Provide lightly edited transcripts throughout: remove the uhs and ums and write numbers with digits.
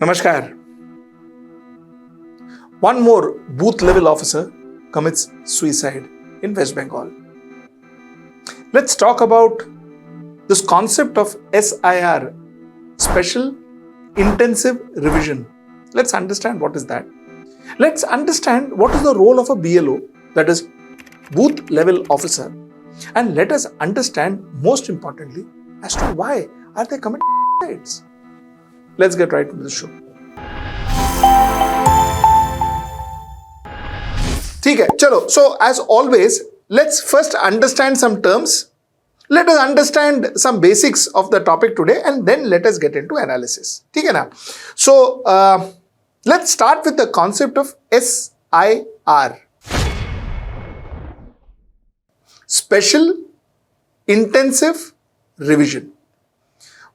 Namaskar. One more booth level officer commits suicide in West Bengal. Let's talk about this concept of SIR, Special Intensive Revision. Let's understand what is that. Let's understand what is the role of a BLO, that is booth level officer, and let us understand most importantly as to why are they committing suicides. Let's get right into the show. Okay, chalo. So as always, let's first understand some terms. Let us understand some basics of the topic today and then let us get into analysis. Okay, na? So let's start with the concept of SIR. Special Intensive Revision.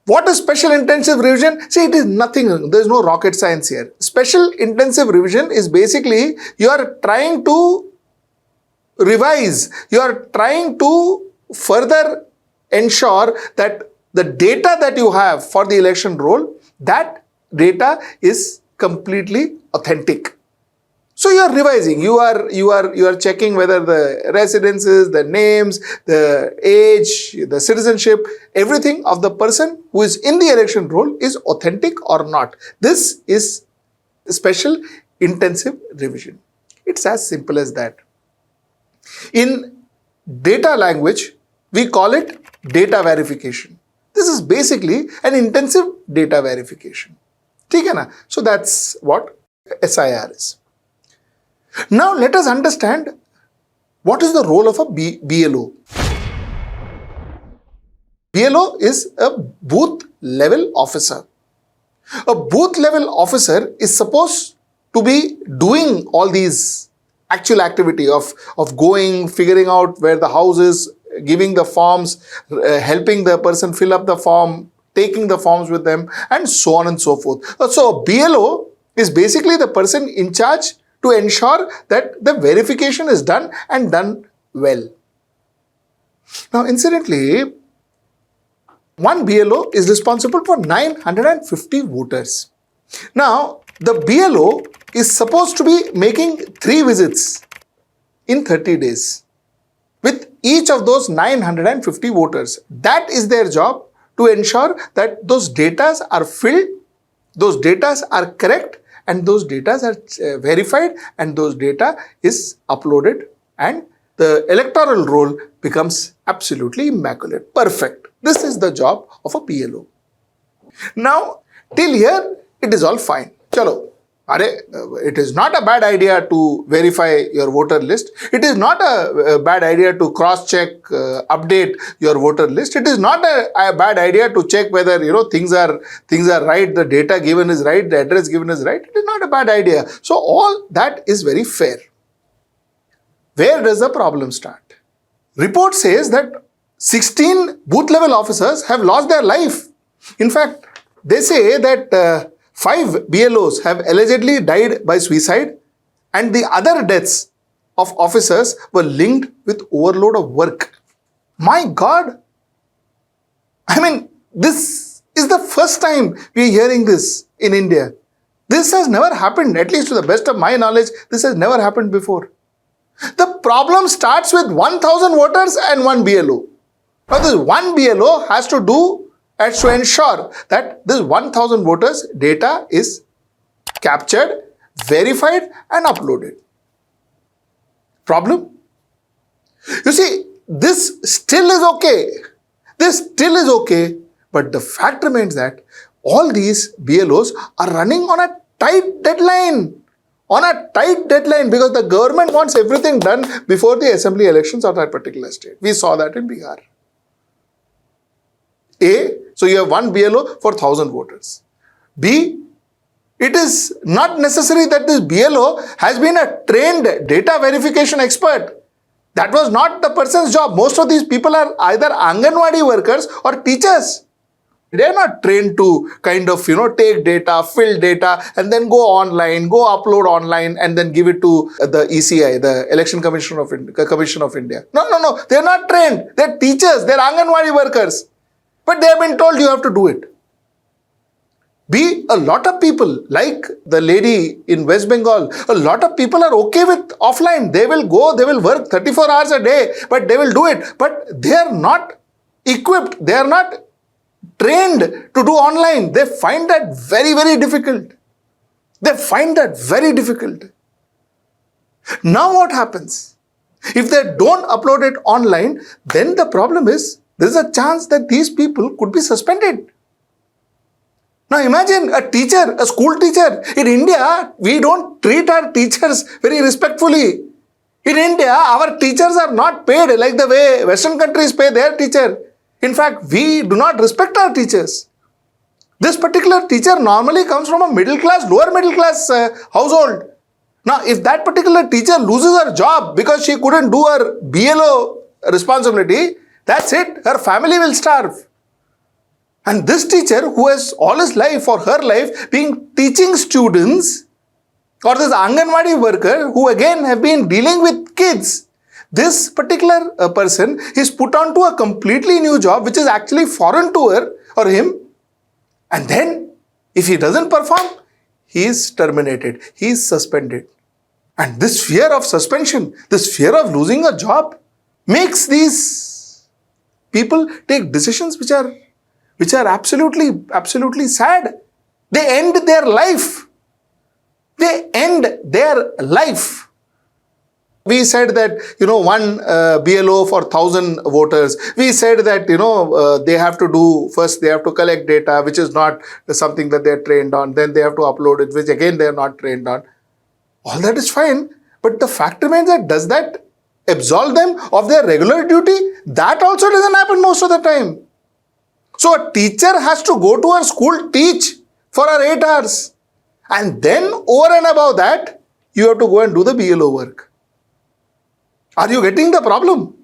What is special intensive revision? See, it is nothing. There is no rocket science here. Special intensive revision is basically you are trying to revise. You are trying to further ensure that the data that you have for the election roll, that data is completely authentic. So you are revising, you are checking whether the residences, the names, the age, the citizenship, everything of the person who is in the election roll is authentic or not. This is special intensive revision. It's as simple as that. In data language, we call it data verification. This is basically an intensive data verification. Okay, na? So that's what SIR is. Now let us understand what is the role of a BLO. BLO is a booth level officer. A booth level officer is supposed to be doing all these actual activity of going, figuring out where the house is, giving the forms, helping the person fill up the form, taking the forms with them, and so on and so forth. So BLO is basically the person in charge to ensure that the verification is done and done well. Now, incidentally, one BLO is responsible for 950 voters. Now, the BLO is supposed to be making 3 visits in 30 days with each of those 950 voters. That is their job, to ensure that those datas are filled, those datas are correct, and those data are verified, and those data is uploaded, and the electoral roll becomes absolutely immaculate, perfect. This is the job of a BLO. Now, till here, it is all fine. Chalo. It is not a bad idea to verify your voter list. It is not a bad idea to cross-check, update your voter list. It is not a bad idea to check whether things are right, the data given is right, the address given is right. It is not a bad idea. So all that is very fair. Where does the problem start? Report says that 16 booth level officers have lost their life. In fact, they say that 5 BLOs have allegedly died by suicide, and the other deaths of officers were linked with overload of work. My God! I mean, this is the first time we are hearing this in India. This has never happened, at least to the best of my knowledge, this has never happened before. The problem starts with 1,000 voters and 1 BLO. Now, this 1 BLO has to ensure that this 1,000 voters data is captured, verified, and uploaded. Problem? You see, this still is okay. But the fact remains that all these BLOs are running on a tight deadline. Because the government wants everything done before the assembly elections of that particular state. We saw that in Bihar. A, so you have 1 BLO for 1,000 voters. B, it is not necessary that this BLO has been a trained data verification expert. That was not the person's job. Most of these people are either Anganwadi workers or teachers. They are not trained to kind of, take data, fill data, and then go online, go upload online, and then give it to the ECI, the Election Commission of India. No. They are not trained. They are teachers. They are Anganwadi workers. But they have been told you have to do it. be a lot of people, like the lady in West Bengal, a lot of people are okay with offline. They will go, they will work 34 hours a day, but they will do it. But they are not equipped, they are not trained to do online. They find that very, very difficult. They find that very difficult. Now what happens? If they don't upload it online, then the problem is, there is a chance that these people could be suspended. Now imagine a teacher, a school teacher. In India, we don't treat our teachers very respectfully. In India, our teachers are not paid like the way Western countries pay their teacher. In fact, we do not respect our teachers. This particular teacher normally comes from a middle class, lower middle class household. Now, if that particular teacher loses her job because she couldn't do her BLO responsibility, that's it. Her family will starve. And this teacher, who has all his life or her life been teaching students, or this Anganwadi worker who again have been dealing with kids, this particular person is put onto a completely new job which is actually foreign to her or him. And then, if he doesn't perform, he is terminated, he is suspended. And this fear of suspension, this fear of losing a job makes these people take decisions which are absolutely sad. They end their life. They end their life. We said that, one BLO for 1,000 voters. We said that, they have to do, first they have to collect data, which is not something that they are trained on. Then they have to upload it, which again they are not trained on. All that is fine. But the fact remains that, does that absolve them of their regular duty? That also doesn't happen most of the time. So a teacher has to go to her school, teach for her 8 hours. And then over and above that, you have to go and do the BLO work. Are you getting the problem?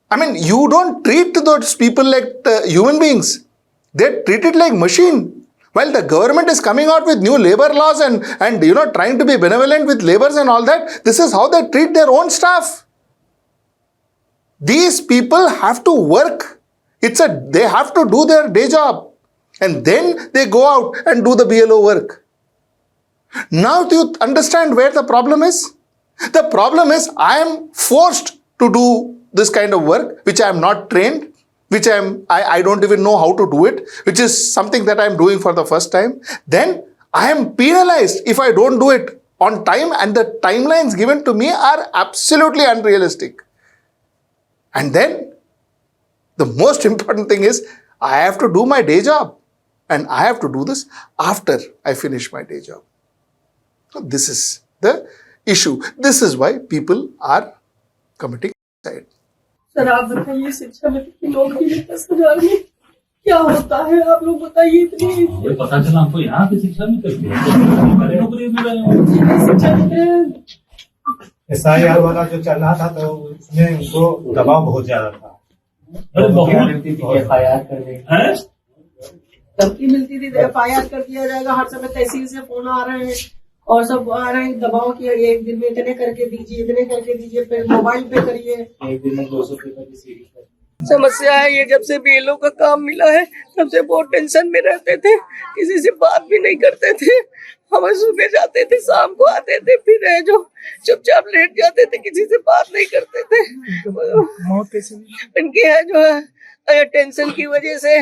I mean, you don't treat those people like human beings. They're treated like machine. While the government is coming out with new labor laws and trying to be benevolent with laborers and all that, this is how they treat their own staff. These people have to work. They have to do their day job. And then they go out and do the BLO work. Now do you understand where the problem is? The problem is, I am forced to do this kind of work, which I am not trained, which I don't even know how to do it, which is something that I am doing for the first time. Then I am penalized if I don't do it on time, and the timelines given to me are absolutely unrealistic. And then the most important thing is, I have to do my day job, and I have to do this after I finish my day job. So this is the issue. This is why people are committing suicide. Sir आप बताइए, शिक्षा में लोग भी 10,000 में क्या होता है, आप लोग बताइए। इतनी पता चला हमको यहाँ की शिक्षा में SIR वाला जो चल रहा था, तो उसमें उनको दबाव बहुत ज्यादा था। FIR कर देंगे, धमकी मिलती थी, FIR कर दिया जाएगा। हर समय तहसील से फोन आ रहे हैं और सब आ रहे हैं, दबाव किया, एक दिन में इतने करके दीजिए, इतने करके दीजिए, फिर मोबाइल पे करिए, एक दिन में 200 पेपर की सीरीज। समस्या है ये, जब से BLO का काम मिला है तब से बहुत टेंशन में रहते थे, किसी से बात भी नहीं करते थे। हम सुबह जाते थे, शाम को आते थे, फिर है जो चुपचाप लेट जाते थे, किसी से बात नहीं करते थे। इनके है जो है टेंशन की वजह से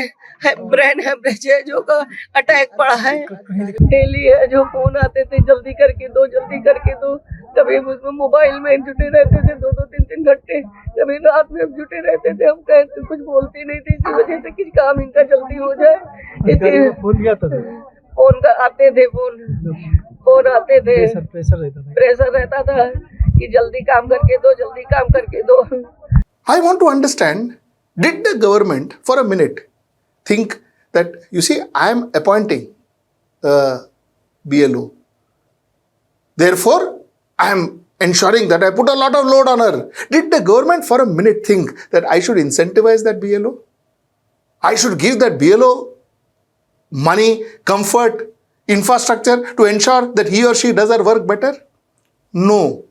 ब्रेन हेमरेज है जो का अटैक पड़ा है। डेली है जो फोन आते थे, जल्दी करके दो, जल्दी करके दो। कभी उसमें मोबाइल में जुटे रहते थे 2-2, 3-3 घंटे, कभी रात में जुटे रहते थे। हम कहते कुछ बोलते नहीं थे, इसी वजह से कि काम इनका जल्दी हो जाए। फोन का आते थे, फोन आते थे, प्रेशर रहता था कि जल्दी काम करके दो, जल्दी काम करके दो। I want to understand, did the government for a minute think that, you see, I am appointing BLO, therefore I am ensuring that I put a lot of load on her? Did the government for a minute think that I should incentivize that BLO? I should give that BLO money, comfort, infrastructure to ensure that he or she does her work better? No.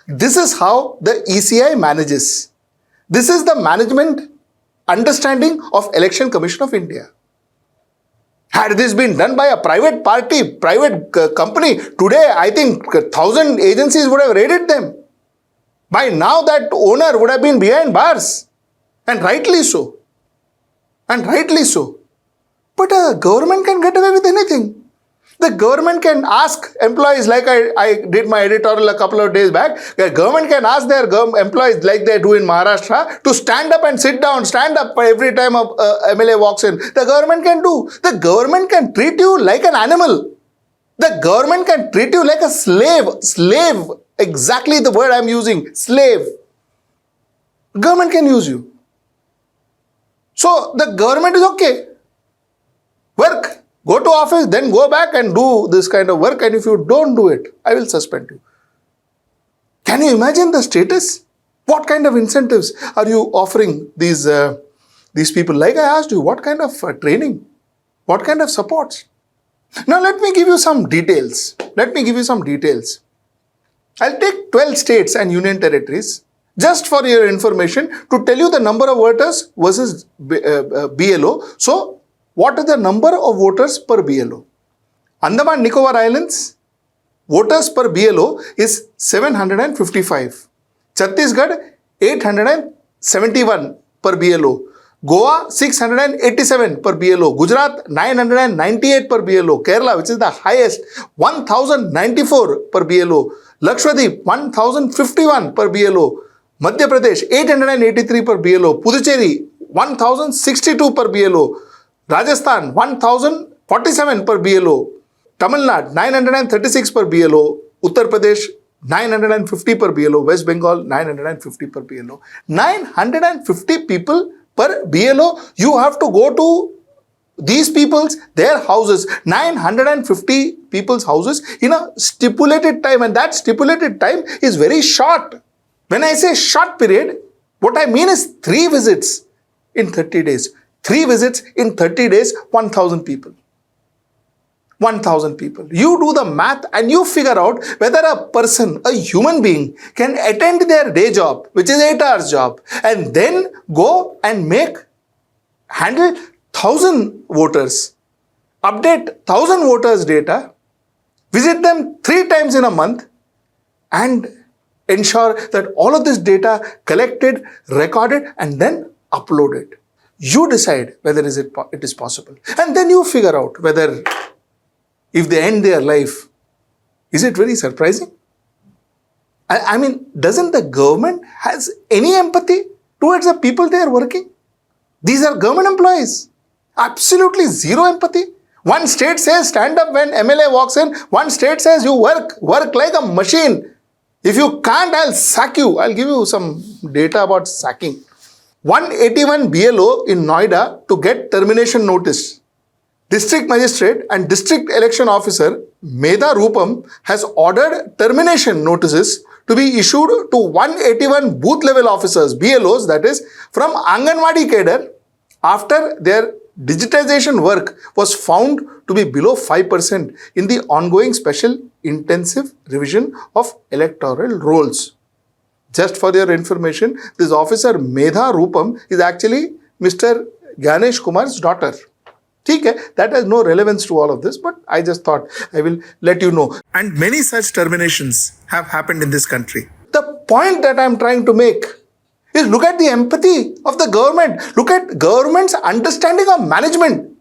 This is how the ECI manages. This is the management understanding of Election Commission of India. Had this been done by a private party, private company, today I think 1,000 agencies would have raided them. By now that owner would have been behind bars. And rightly so. And rightly so. But a government can get away with anything. The government can ask employees, like I did my editorial a couple of days back, the government can ask their employees, like they do in Maharashtra, to stand up and sit down, stand up every time a MLA walks in. The government can do. The government can treat you like an animal. The government can treat you like a slave. Slave, exactly the word I'm using, slave. Government can use you. So the government is okay. Work. Go to office, then go back and do this kind of work, and if you don't do it, I will suspend you. Can you imagine the status? What kind of incentives are you offering these people? Like I asked you, what kind of training? What kind of supports? Now let me give you some details. I'll take 12 states and union territories just for your information to tell you the number of voters versus BLO. So, what is the number of voters per BLO? Andaman Nicobar Islands, voters per BLO is 755. Chhattisgarh, 871 per BLO. Goa, 687 per BLO. Gujarat, 998 per BLO. Kerala, which is the highest, 1094 per BLO. Lakshadweep, 1051 per BLO. Madhya Pradesh, 883 per BLO. Puducherry, 1062 per BLO. Rajasthan, 1047 per BLO. Tamil Nadu, 936 per BLO. Uttar Pradesh, 950 per BLO. West Bengal, 950 per BLO. 950 people per BLO. You have to go to these people's, their houses, 950 people's houses in a stipulated time, and that stipulated time is very short. When I say short period, what I mean is 3 visits in 30 days. 3 visits in 30 days, 1,000 people. 1,000 people. You do the math and you figure out whether a person, a human being, can attend their day job, which is 8 hours job, and then go and handle 1,000 voters, update 1,000 voters' data, visit them 3 times in a month, and ensure that all of this data collected, recorded, and then uploaded. You decide whether it is possible. And then you figure out whether, if they end their life, is it very surprising? I mean, doesn't the government has any empathy towards the people they are working? These are government employees. Absolutely zero empathy. One state says stand up when MLA walks in. One state says you work like a machine. If you can't, I'll sack you. I'll give you some data about sacking. 181 BLO in Noida to get termination notice. District Magistrate and District Election Officer Medha Rupam has ordered termination notices to be issued to 181 booth level officers, BLOs, that is, from Anganwadi cadre after their digitization work was found to be below 5% in the ongoing special intensive revision of electoral rolls. Just for your information, this officer Medha Rupam is actually Mr. Gyanesh Kumar's daughter. That has no relevance to all of this, but I just thought I will let you know. And many such terminations have happened in this country. The point that I am trying to make is look at the empathy of the government. Look at government's understanding of management.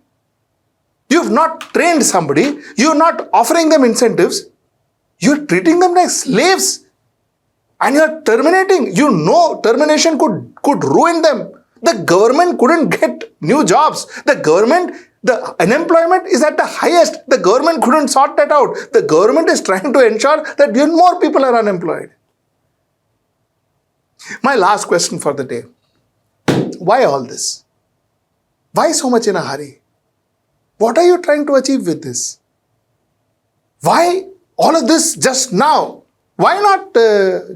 You have not trained somebody. You are not offering them incentives. You are treating them like slaves. And you are terminating. You know termination could ruin them. The government couldn't get new jobs. The unemployment is at the highest. The government couldn't sort that out. The government is trying to ensure that even more people are unemployed. My last question for the day. Why all this? Why so much in a hurry? What are you trying to achieve with this? Why all of this just now? Why not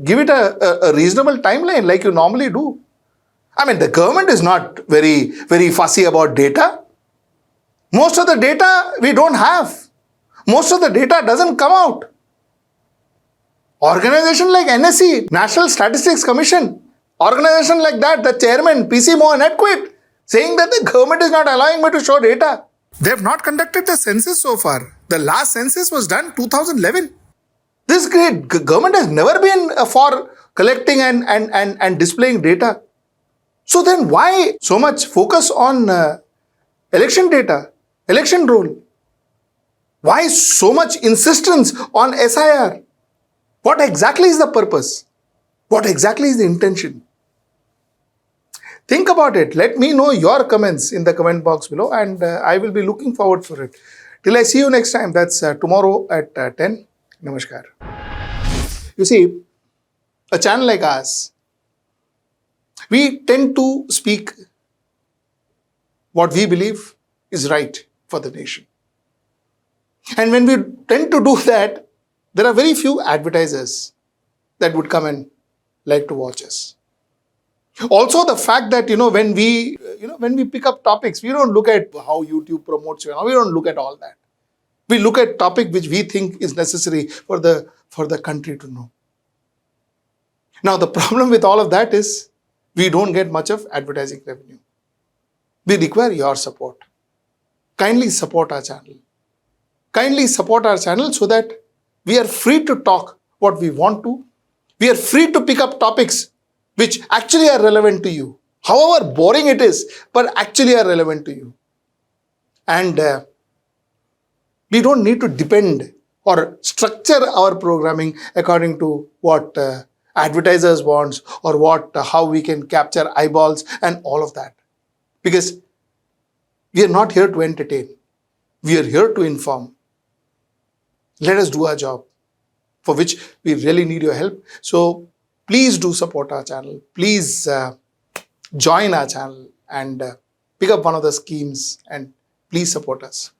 give it a reasonable timeline like you normally do? I mean, the government is not very, very fussy about data. Most of the data we don't have. Most of the data doesn't come out. Organization like NSE, National Statistics Commission, organization like that, the chairman, PC Mohan had quit, saying that the government is not allowing me to show data. They have not conducted the census so far. The last census was done 2011. This great government has never been for collecting and displaying data. So then why so much focus on election data, election roll? Why so much insistence on SIR? What exactly is the purpose? What exactly is the intention? Think about it. Let me know your comments in the comment box below, and I will be looking forward for it. Till I see you next time, that's tomorrow at 10. Namaskar. You see, a channel like ours, we tend to speak what we believe is right for the nation. And when we tend to do that, there are very few advertisers that would come and like to watch us. Also, the fact that when we pick up topics, we don't look at how YouTube promotes you. We don't look at all that. We look at topic which we think is necessary for the country to know. Now, the problem with all of that is we don't get much of advertising revenue. We require your support. Kindly support our channel. Kindly support our channel so that we are free to talk what we want to. We are free to pick up topics which actually are relevant to you. However boring it is, but actually are relevant to you. And we don't need to depend or structure our programming according to what advertisers want or how we can capture eyeballs and all of that. Because we are not here to entertain. We are here to inform. Let us do our job, for which we really need your help. So please do support our channel. Please join our channel and pick up one of the schemes and please support us.